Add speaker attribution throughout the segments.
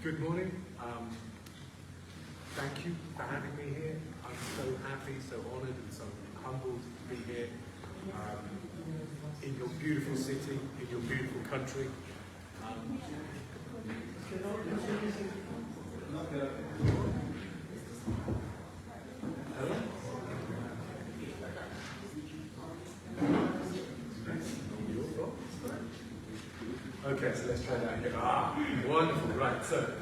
Speaker 1: Good morning. Thank you for having me here. I'm so happy, so honoured and so humbled to be here in your beautiful city, in your beautiful country. Okay, so let's try that again. Wonderful, right, so,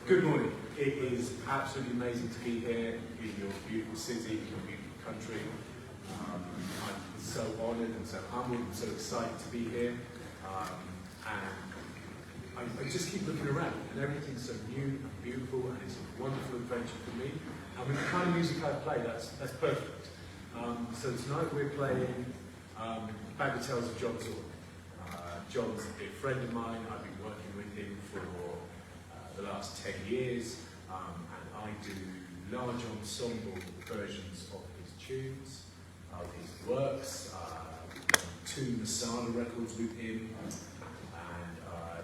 Speaker 1: good morning. It is absolutely amazing to be here in your beautiful city, in your beautiful country. I'm so honoured and so humbled and so excited to be here. And I just keep looking around, and everything's so new and beautiful, and it's a wonderful adventure for me. And with the kind of music I play, that's perfect. So tonight we're playing Bagatelles of John Zorn. John's a big friend of mine. I've been working with him for the last 10 years, and I do large ensemble versions of his tunes, of his works. We've done 2 Masala records with him, and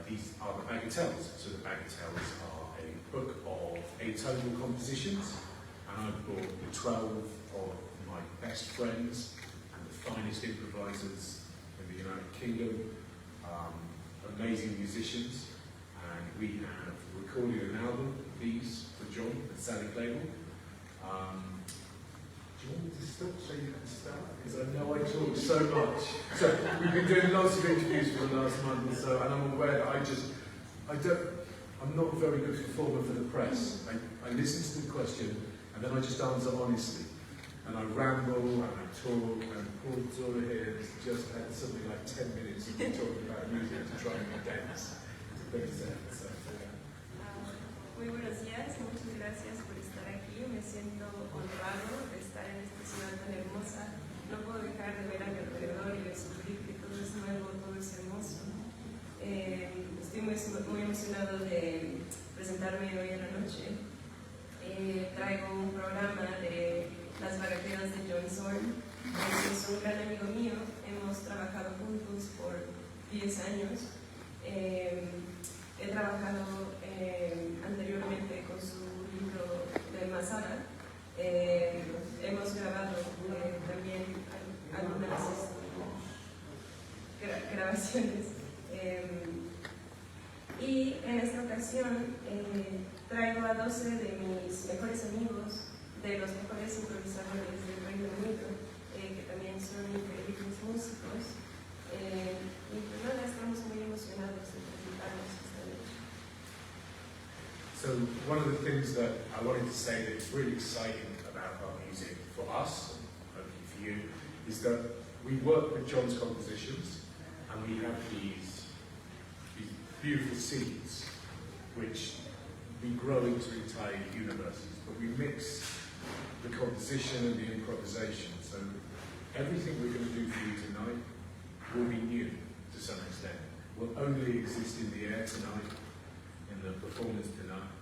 Speaker 1: these are the Bagatelles. So the Bagatelles are a book of atonal compositions, and I've brought 12 of my best friends and the finest improvisers in the United Kingdom. Amazing musicians, and we have recorded an album, these for John, at Sally Claiborne. Do you want me to stop so you can start? Because I know I talk so much. So we've been doing lots of interviews for the last month or so, and I'm aware that I'm not a very good performer for the press. I listen to the question, and then I just answer honestly. And I ramble, and I talk, and Paul Zora here has just had something like 10 minutes of me talking about music to try and condense to 30 seconds. So,
Speaker 2: Muy buenos días, muchas gracias por estar aquí. Me siento honrado de estar en esta ciudad tan hermosa. No puedo dejar de ver a mi alrededor y descubrir que todo es nuevo, todo es hermoso. Estoy muy emocionado de presentarme hoy en la noche. Traigo un programa de las Bagatelles de John Zorn. Es un gran amigo mío, hemos trabajado juntos por 10 años. He trabajado anteriormente con su libro de Masala. Hemos grabado también algunas grabaciones. Y en esta ocasión traigo a 12 de mis mejores amigos, de los mejores improvisadores del Reino Unido, que también son increíbles músicos. Y pues nada, estamos muy emocionados de presentarnos esta noche.
Speaker 1: So one of the things that I wanted to say that is really exciting about our music for us, and hopefully for you, is that we work with John's compositions, and we have these beautiful seeds which we grow into entire universes, but we mix the composition and the improvisation. So everything we're going to do for you tonight will be new to some extent. Will only exist in the air tonight, in the performance tonight.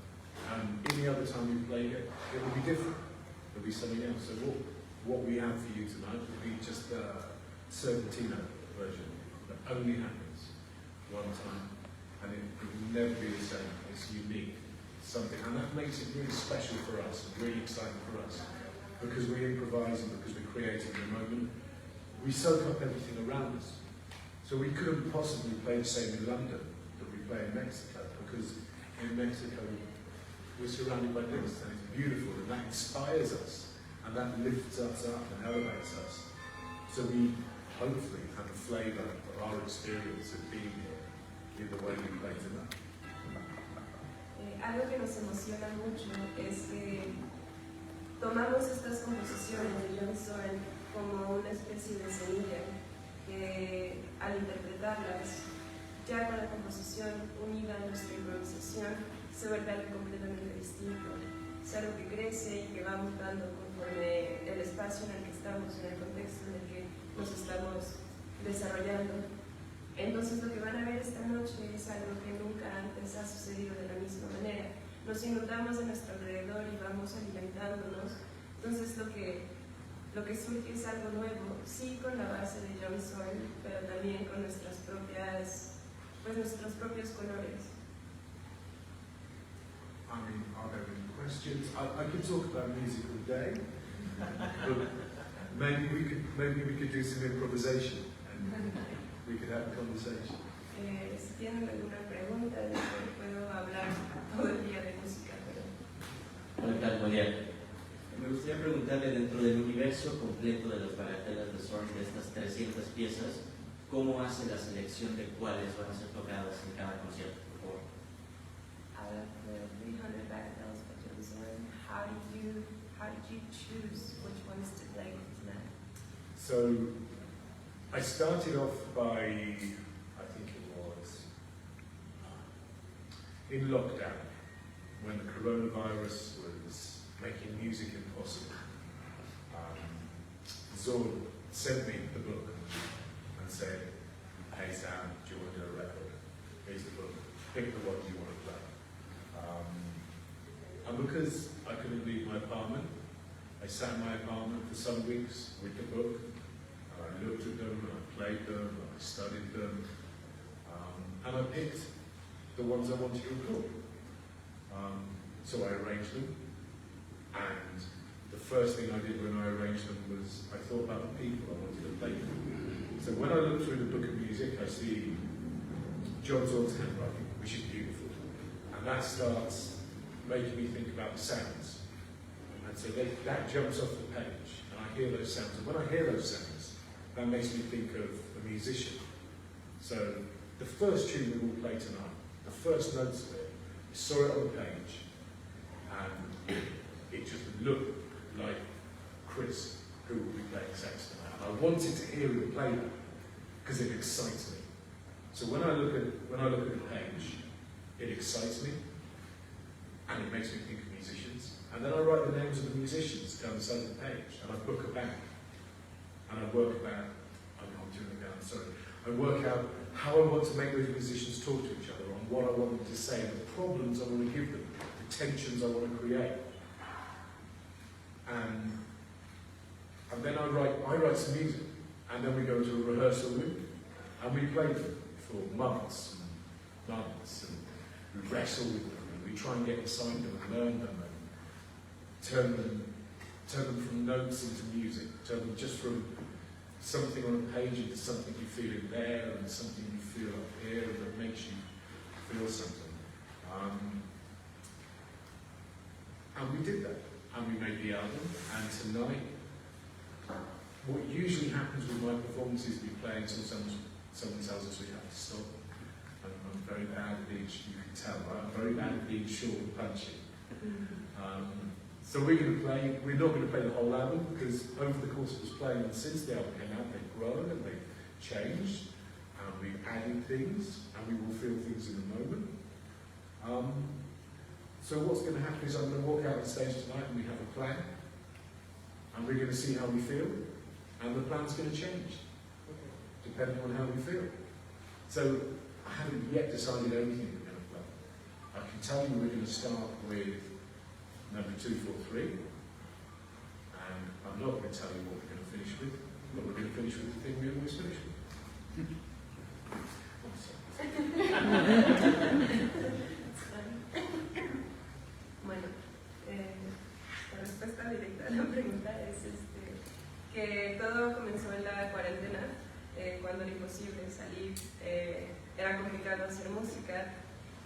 Speaker 1: And any other time we played it, it will be different. It will be something else. So what we have for you tonight will be just a Serpentino version that only happens one time, and it will never be the same. It's unique. Something, and that makes it really special for us and really exciting for us, because we improvise and because we're creating in the moment. We soak up everything around us, so we couldn't possibly play the same in London that we play in Mexico, because in Mexico we're surrounded by this and it's beautiful, and that inspires us and that lifts us up and elevates us. So we hopefully have a flavour of our experience of being here in the way we play tonight.
Speaker 2: Algo que nos emociona mucho es que tomamos estas composiciones de John Zorn como una especie de semilla que al interpretarlas ya con la composición unida a nuestra improvisación se vuelve algo completamente distinto. Es algo que crece y que va mutando conforme el espacio en el que estamos, en el contexto en el que nos estamos desarrollando. Entonces lo que van a ver esta noche es algo que nunca antes ha sucedido de la misma manera. Nos inundamos de nuestro alrededor y vamos alimentándonos. Entonces lo que surge es algo nuevo, sí con la base de John Zorn, pero también con nuestros propios colores.
Speaker 1: I mean, are there any questions? I could talk about music all day, but maybe we could do some improvisation and we could have a conversation.
Speaker 2: Si tienen alguna pregunta, puedo hablar todo el día de música, pero...
Speaker 3: Hola, tal, muy bien. Me gustaría preguntarle, dentro del universo completo de las bagatelas de Zorn, de estas 300 piezas, ¿cómo hace la selección de cuáles van a ser tocadas en cada concierto, por favor?
Speaker 2: Out of the 300 bagatelas by John Zorn, how did you choose which ones to play tonight?
Speaker 1: So, I started off by, I think it was, in lockdown, when the coronavirus was making music impossible. Zorn sent me the book and said, "Hey Sam, do you want to do a record? Here's the book, pick the one you want to play." And because I couldn't leave my apartment, I sat in my apartment for some weeks with the book, and I looked at them, and I played them, and I studied them, and I picked the ones I wanted to record. So I arranged them, and the first thing I did when I arranged them was I thought about the people I wanted to play them. So when I look through the book of music, I see John Zorn's handwriting, which is beautiful, and that starts making me think about the sounds. And so that jumps off the page, and I hear those sounds. And when I hear those sounds, that makes me think of a musician. So the first tune we will play tonight, the first notes of it, I saw it on the page, and it just looked like Chris, who will be playing sax tonight. And I wanted to hear him play that because it excites me. So when I look at the page, it excites me, and it makes me think of musicians. And then I write the names of the musicians down the side of the page, and I book a band, and I work out. I'm doing it now. Sorry. I work out how I want to make those musicians talk to each other, on what I want them to say, the problems I want to give them, the tensions I want to create. And then I write some music, and then we go to a rehearsal room, and we play them for months and months, and we wrestle with them, and we try and get inside them and learn them, and turn them from notes into music, turn them just from something on a page into something you feel in there, and something you feel up here, and that makes you feel something. And we did that, and we made the album, and tonight, what usually happens with my performances, we play until someone tells us we have to stop. I'm very bad at being, you can tell, right? I'm very bad at being short and punchy. So we're going to play, we're not going to play the whole album, because over the course of us playing, and since the album came out, they've grown and they've changed, and we've added things, and we will feel things in a moment. So what's going to happen is I'm going to walk out on stage tonight and we have a plan, and we're going to see how we feel, and the plan's going to change, depending on how we feel. So I haven't yet decided anything we're going to play. I can tell you we're going to start with number 243, and I'm not going to tell you what we're going to finish with, but we're going to finish with the thing we always finish with.
Speaker 2: Bueno, la respuesta directa a la pregunta es que todo comenzó en la cuarentena, cuando era imposible salir, era complicado hacer música.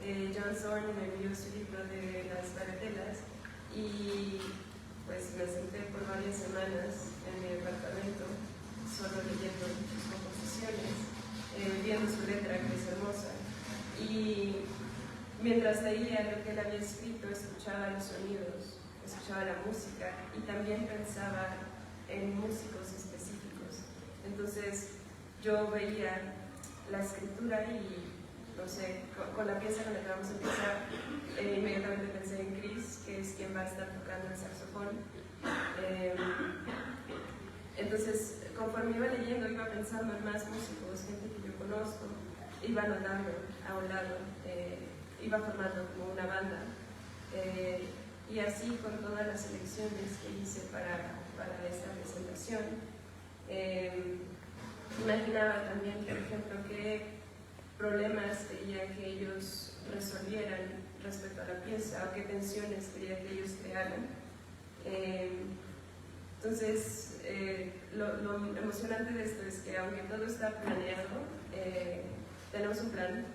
Speaker 2: John Zorn me envió su libro de las bagatelas y pues me senté por varias semanas en mi departamento solo leyendo sus composiciones, viendo su letra, que es hermosa, y mientras leía lo que él había escrito, escuchaba los sonidos, escuchaba la música y también pensaba en músicos específicos. Entonces yo veía la escritura y, no sé, con la pieza con la que vamos a empezar, inmediatamente pensé en Chris, que es quien va a estar tocando el saxofón. Entonces, conforme iba leyendo, iba pensando en más músicos, gente que yo conozco, iba anotando a un lado, iba formando como una banda. Y así con todas las selecciones que hice para esta presentación, imaginaba también, por ejemplo, qué problemas quería que ellos resolvieran respecto a la pieza o qué tensiones quería que ellos crearan. Entonces, lo emocionante de esto es que aunque todo está planeado, tenemos un plan.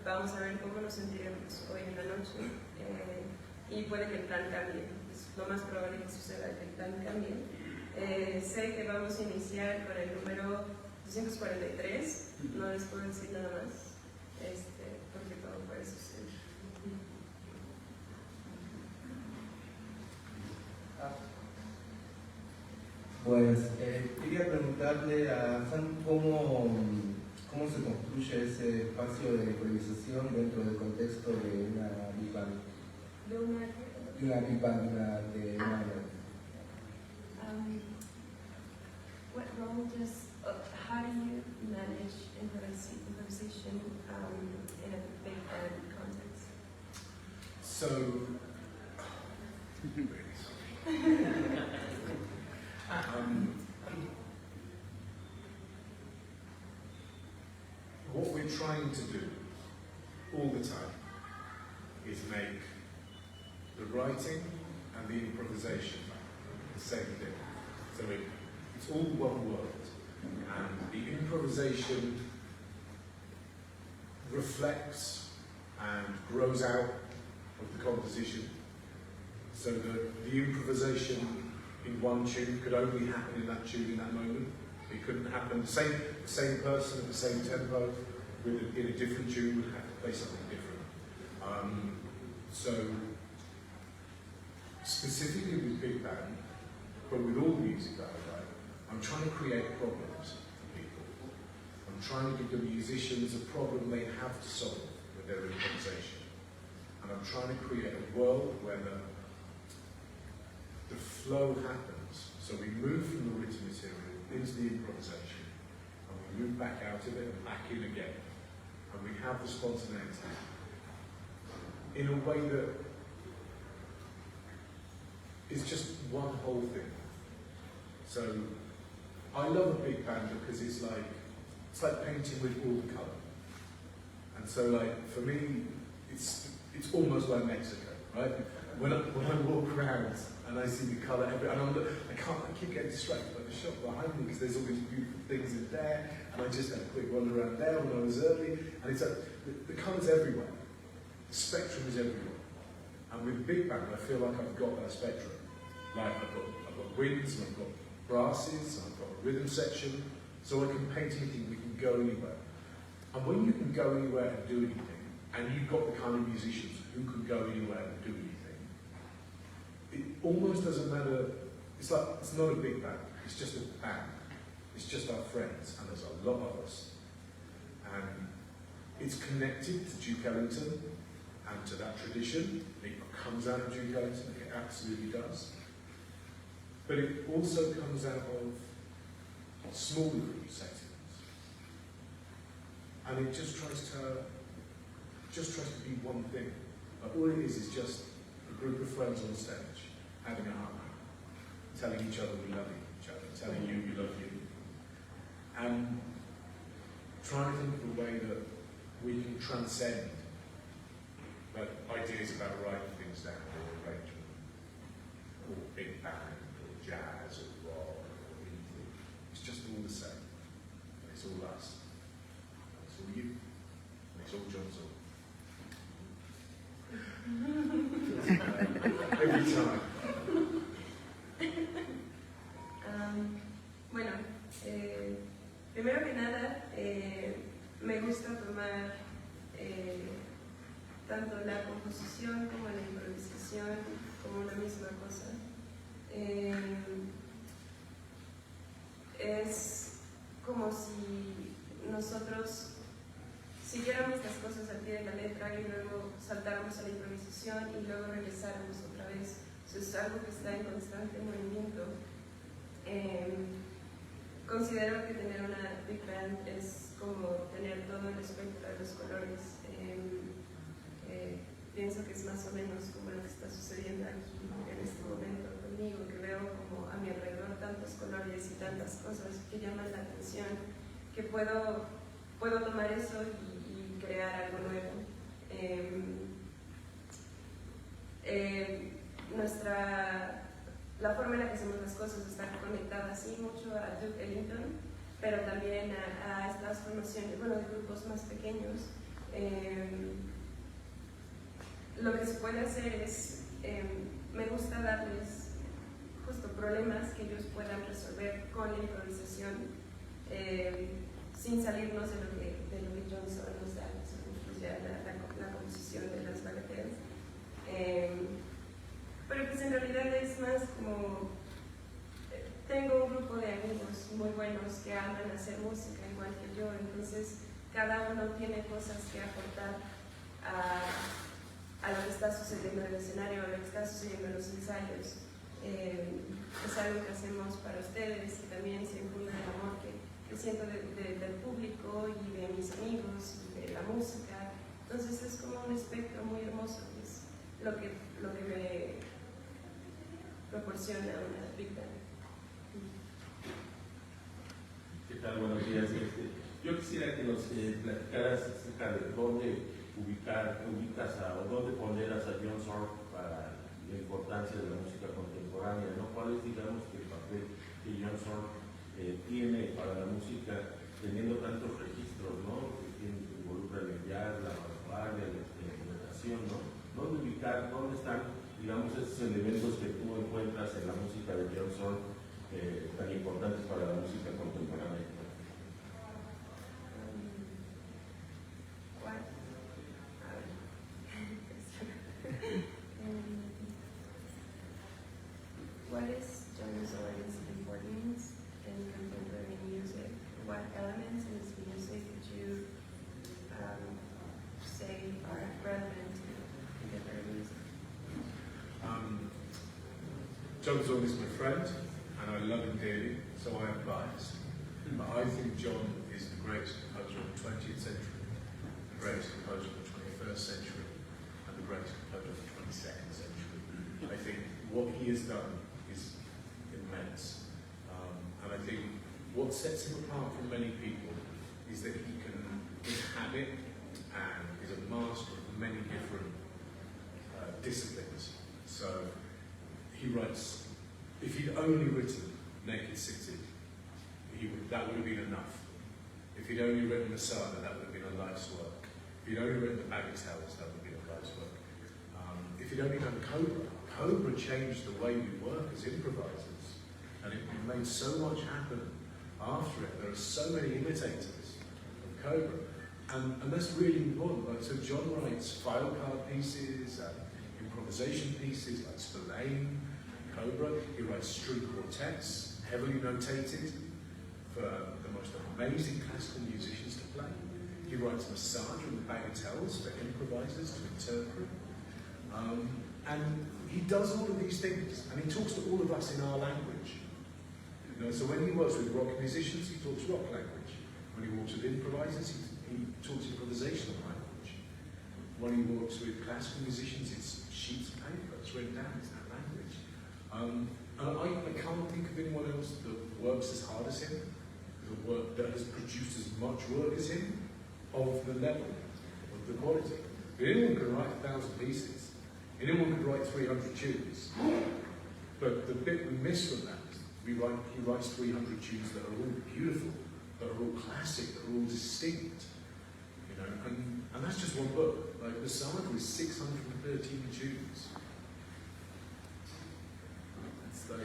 Speaker 2: Vamos a ver cómo nos sentiremos hoy en la noche y puede que el plan cambie. Es lo más probable que suceda, que el plan cambie. Sé que vamos a iniciar con el número 243, no les puedo decir nada más, porque todo puede suceder.
Speaker 4: Pues quería preguntarle a Sam cómo se construye ese espacio de improvisación dentro del contexto de una big band.
Speaker 2: De una
Speaker 4: big band, de una
Speaker 2: well, just how do you manage improvisation in a big band context?
Speaker 1: So, what we're trying to do all the time is make the writing and the improvisation the same thing. So it's all one world, and the improvisation reflects and grows out of the composition, so that the improvisation in one tune could only happen in that tune in that moment. It couldn't happen, the same person at the same tempo in a different tune would have to play something different. So specifically with big band, but with all music that I write, I'm trying to create problems for people. I'm trying to give the musicians a problem they have to solve with their improvisation. And I'm trying to create a world where the flow happens. So we move from the written material into the improvisation, and we move back out of it and back in again. And we have the spontaneity in a way that is just one whole thing. So I love a big band because it's like painting with all the colour. And so like for me, it's almost like Mexico, right? When I walk around and I see the colour everywhere, and I keep getting distracted by the shop behind me because there's all these beautiful things in there, and I just had a quick wander around there when I was early, and it's like the colour's everywhere, the spectrum is everywhere. And with big band, I feel like I've got that spectrum. Like I've got winds, and I've got brasses, and I've got a rhythm section, so I can paint anything. We can go anywhere. And when you can go anywhere and do anything, and you've got the kind of musicians who can go anywhere and do anything, it almost doesn't matter. It's like it's not a big band. It's just a band. It's just our friends, and there's a lot of us. And it's connected to 𝐄𝐚𝐬𝐭𝐦𝐨𝐧𝐝 and to that tradition. It comes out of 𝐄𝐚𝐬𝐭𝐦𝐨𝐝. It absolutely does. But it also comes out of smaller group settings. And it just tries to be one thing. But all it is just a group of friends on stage having a hug, telling each other we love each other, telling you we love you, and trying to think of a way that we can transcend like ideas about writing things down, or arrangement, or big band, or jazz, or rock, or anything. It's just all the same. And it's all us. And it's all you. And it's all John Zorn. Every time.
Speaker 2: Bueno, primero que nada, me gusta tomar tanto la composición como la improvisación como una misma cosa. Es como si nosotros siguiéramos las cosas al pie de la letra y luego saltáramos a la improvisación y luego regresáramos otra vez. Eso es algo que está en constante movimiento. Considero que tener una big band es como tener todo el espectro de los colores. Pienso que es más o menos como lo que está sucediendo aquí en este momento conmigo, que veo como a mi alrededor tantos colores y tantas cosas que llaman la atención, que puedo tomar eso y crear algo nuevo. La forma en la que hacemos las cosas está conectada así mucho a Duke Ellington, pero también a estas formaciones, bueno, de grupos más pequeños. Lo que se puede hacer es, me gusta darles justo problemas que ellos puedan resolver con la improvisación, sin salirnos de lo que John Zorn nos da, pues ya la composición de las bagatelas. Pero pues en realidad es más como, tengo un grupo de amigos muy buenos que aman hacer música igual que yo, entonces cada uno tiene cosas que aportar a lo que está sucediendo en el escenario, a lo que está sucediendo en los ensayos. Es algo que hacemos para ustedes y también se incluye el amor que siento del público y de mis amigos y de la música. Entonces es como un espectro muy hermoso, que es lo que me proporciona una big band.
Speaker 5: ¿Qué tal? Buenos días. Yo quisiera que nos platicaras acerca de dónde ubicas o dónde ponderas a John Zorn para la importancia de la música contemporánea, ¿no? ¿Cuál es, digamos, el papel que John Zorn tiene para la música, teniendo tantos registros, ¿no? Que involucra el jazz, la vanguardia, la interpretación, ¿no? ¿Dónde ubicar, dónde están, digamos, esos elementos que tú encuentras en la música de John Zorn tan importantes para la música contemporánea?
Speaker 2: What is John Zorn's importance in contemporary music? What elements in his music would you say are relevant to contemporary music?
Speaker 1: John Zorn is my friend, and I love him dearly, so I am biased. But I think John is the greatest composer of the 20th century, the greatest composer of the 21st century, and the greatest composer of the 22nd century. I think what he has done is immense. And I think what sets him apart from many people is that he can inhabit and is a master of many different disciplines. So he writes, if he'd only written Naked City, that would have been enough. If he'd only written Masada, that would have been a life's work. If he'd only written the Bagatelles, that would have been a life's work. If he'd only done Cobra changed the way we work as improvisers, and it made so much happen after it. There are so many imitators of Cobra, and that's really important. Like, so John writes file card pieces, improvisation pieces like Spillane, Cobra. He writes string quartets, heavily notated, for the most amazing classical musicians to play. He writes Massage and the Bagatelles for improvisers to interpret. And he does all of these things, and he talks to all of us in our language. You know, so when he works with rock musicians, he talks rock language. When he works with improvisers, he talks improvisational language. When he works with classical musicians, it's sheets of paper, it's written down, it's that language. And I can't think of anyone else that works as hard as him, that has produced as much work as him, of the level, of the quality. Anyone can write 1,000 pieces, anyone could write 300 tunes, but the bit we miss from that is he writes 300 tunes that are all beautiful, that are all classic, that are all distinct, you know, and that's just one book. Like the Saga is 613 tunes. It's like,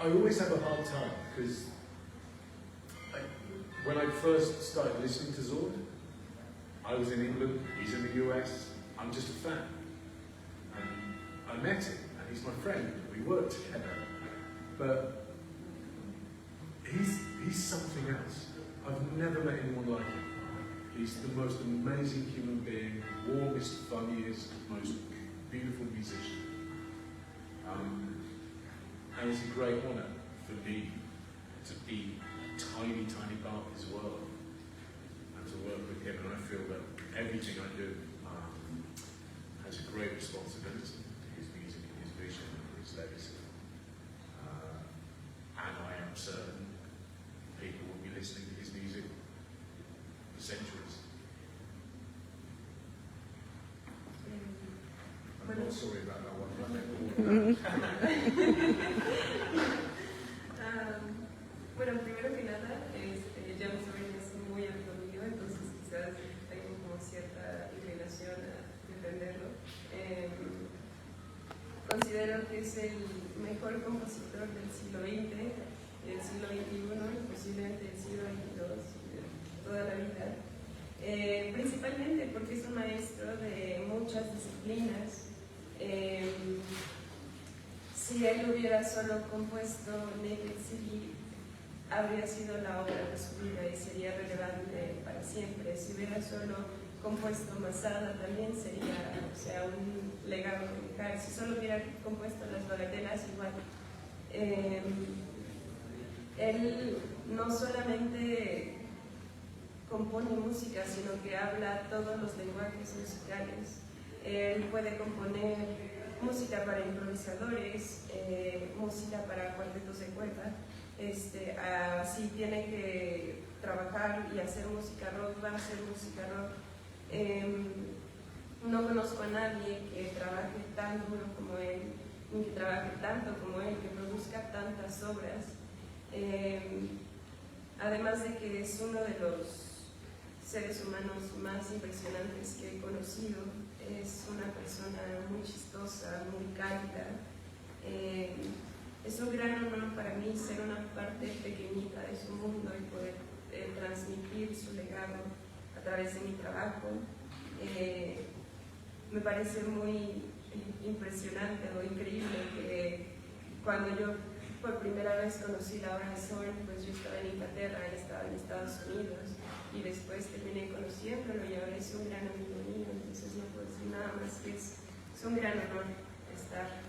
Speaker 1: I always have a hard time because when I first started listening to Zorn, I was in England, he's in the US, I'm just a fan. And I met him, and he's my friend, we work together. But he's something else. I've never met anyone like him. He's the most amazing human being, warmest, funniest, most beautiful musician. And it's a great honour for me to be a tiny, tiny part of his world and to work with him. And I feel that everything I do has a great responsibility to his music and his vision and his legacy. And I am certain people will be listening to his music for centuries. not sorry about that one.
Speaker 2: Bueno, primero que nada, John Zorn es muy amigo mío, entonces quizás tengo como cierta inclinación a defenderlo. Considero que es el mejor compositor del siglo XX, del siglo XXI y posiblemente del siglo XXII, de toda la vida. Principalmente porque es un maestro de muchas disciplinas. Si él hubiera solo compuesto Naked City, habría sido la obra de su vida y sería relevante para siempre. Si hubiera solo compuesto Masada, también sería, o sea, un legado de dejar. Si solo hubiera compuesto las bagatelas, igual. Él no solamente compone música, sino que habla todos los lenguajes musicales. Él puede componer música para improvisadores, música para cuartetos de cuerda. Si tiene que trabajar y hacer música rock, va a hacer música rock. No conozco a nadie que trabaje tan duro como él, ni que trabaje tanto como él, que produzca tantas obras. Además de que es uno de los seres humanos más impresionantes que he conocido. Es una persona muy chistosa, muy cálida. Es un gran honor para mí ser una parte pequeñita de su mundo y poder transmitir su legado a través de mi trabajo. Me parece muy impresionante o increíble que cuando yo por primera vez conocí la obra de Zorn, pues yo estaba en Inglaterra, él estaba en Estados Unidos y después terminé conociéndolo y ahora es un gran amigo mío, entonces no puedo decir nada más que es un gran honor estar